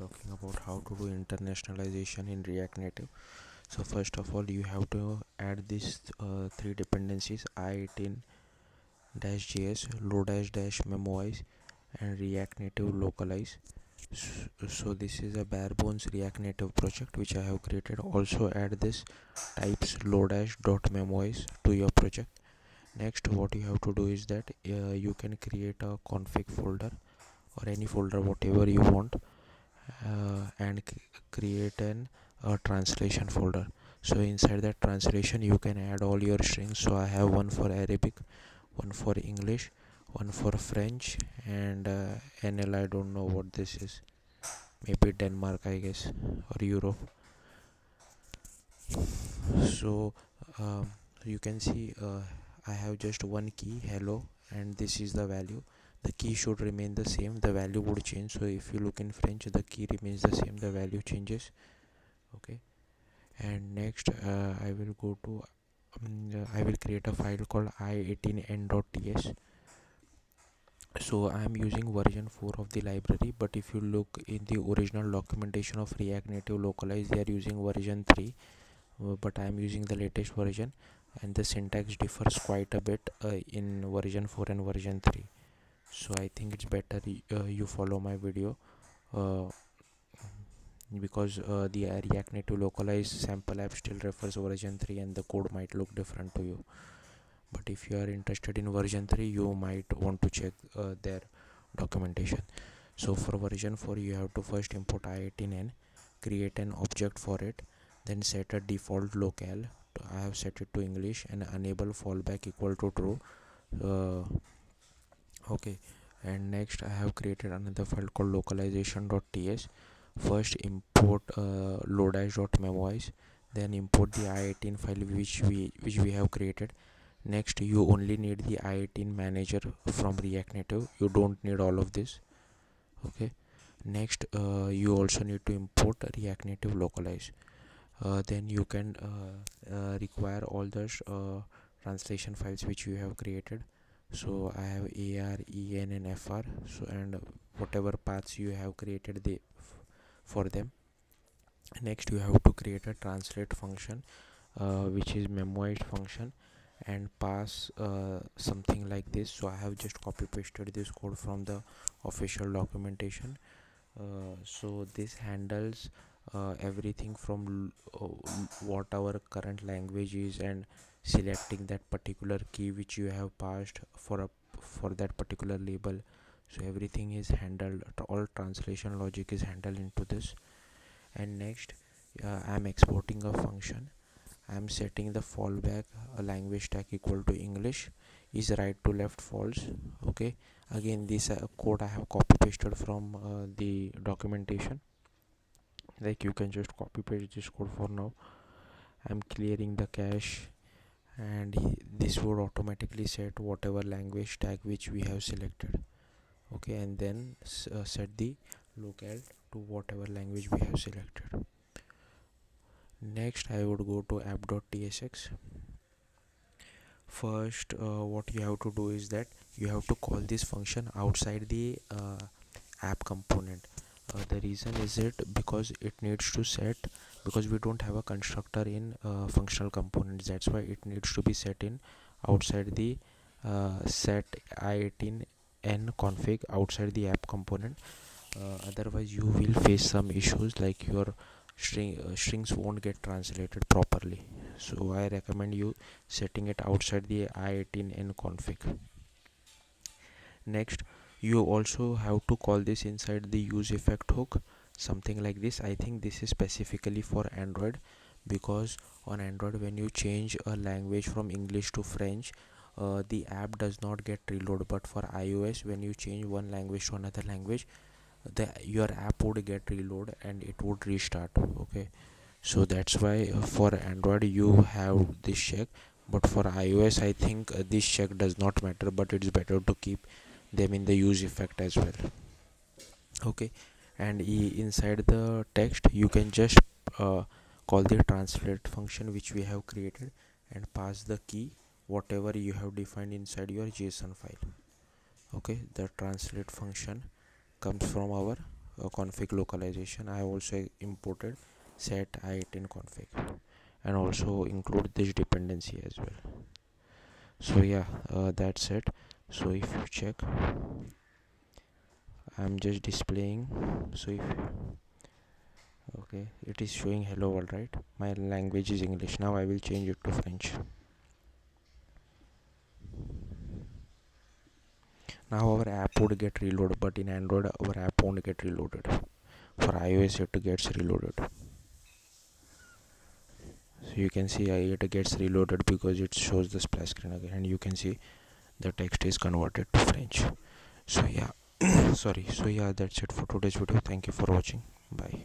talking about how to do internationalization in React Native. So first of all, you have to add these three dependencies: i18-js, low-memoize, and React Native localize. So this is a bare bones React Native project which I have created. Also add this types low-memoize to your project. Next, what you have to do is that you can create a config folder or any folder whatever you want, and create an translation folder. So inside that translation you can add all your strings. So I have one for Arabic, one for English, one for French, and NL. I don't know what this is, maybe Denmark I guess, or Europe. So you can see I have just one key, hello, and this is the value. The key should remain the same, the value would change. So if you look in French, the key remains the same, the value changes. Okay. And next I will go to I will create a file called i18n.ts. So I am using version 4 of the library, but if you look in the original documentation of React Native Localize, they are using version 3, but I am using the latest version, and the syntax differs quite a bit in version 4 and version 3. So I think it's better you follow my video, uh, because the React Native Localize sample app still refers version 3 and the code might look different to you. But if you are interested in version 3, you might want to check their documentation. So for version 4, you have to first import i18n, create an object for it, then set a default locale. I have set it to English, and enable fallback equal to true. Okay, and next I have created another file called localization.ts. First import low-memoize, then import the i18 file which we have created. Next, you only need the i18 manager from React Native, you don't need all of this. Okay. Next, you also need to import React Native localize. Then you can require all the translation files which you have created. So I have AR, EN and FR, so, and whatever paths you have created for them. Next, you have to create a translate function, which is memoized function, and pass something like this. So I have just copy pasted this code from the official documentation. So this handles everything from what our current language is, and selecting that particular key which you have passed for that particular label. So everything is handled, all translation logic is handled into this. And next, I am exporting a function. I am setting the fallback language tag equal to English, is right to left false. Okay, again this code I have copy pasted from the documentation. Like, you can just copy paste this code. For now I'm clearing the cache, and this would automatically set whatever language tag which we have selected. Okay, and then set the locale to whatever language we have selected. Next, I would go to app.tsx. First, what you have to do is that you have to call this function outside the app component. The reason is it because it needs to set, because we don't have a constructor in functional components, that's why it needs to be set in outside the set i18n config outside the app component. Otherwise you will face some issues, like your strings won't get translated properly. So I recommend you setting it outside the i18n config. Next, you also have to call this inside the use effect hook, something like this. I think this is specifically for Android, because on Android when you change a language from English to French, the app does not get reload. But for iOS, when you change one language to another language, your app would get reload and it would restart. Okay, so that's why for Android you have this check, but for iOS I think this check does not matter, but it's better to keep them in the use effect as well. Okay, and inside the text you can just call the translate function which we have created, and pass the key whatever you have defined inside your JSON file. Okay, the translate function comes from our config localization, I also imported set i18 config and also include this dependency as well. So yeah, that's it. So if you check, I'm just displaying. So if okay, it is showing hello world, right? My language is English. Now I will change it to French. Now our app would get reloaded, but in Android our app won't get reloaded. For iOS it gets reloaded. So you can see it gets reloaded because it shows the splash screen again, and you can see the text is converted to French. So yeah, sorry. So yeah, that's it for today's video. Thank you for watching. Bye.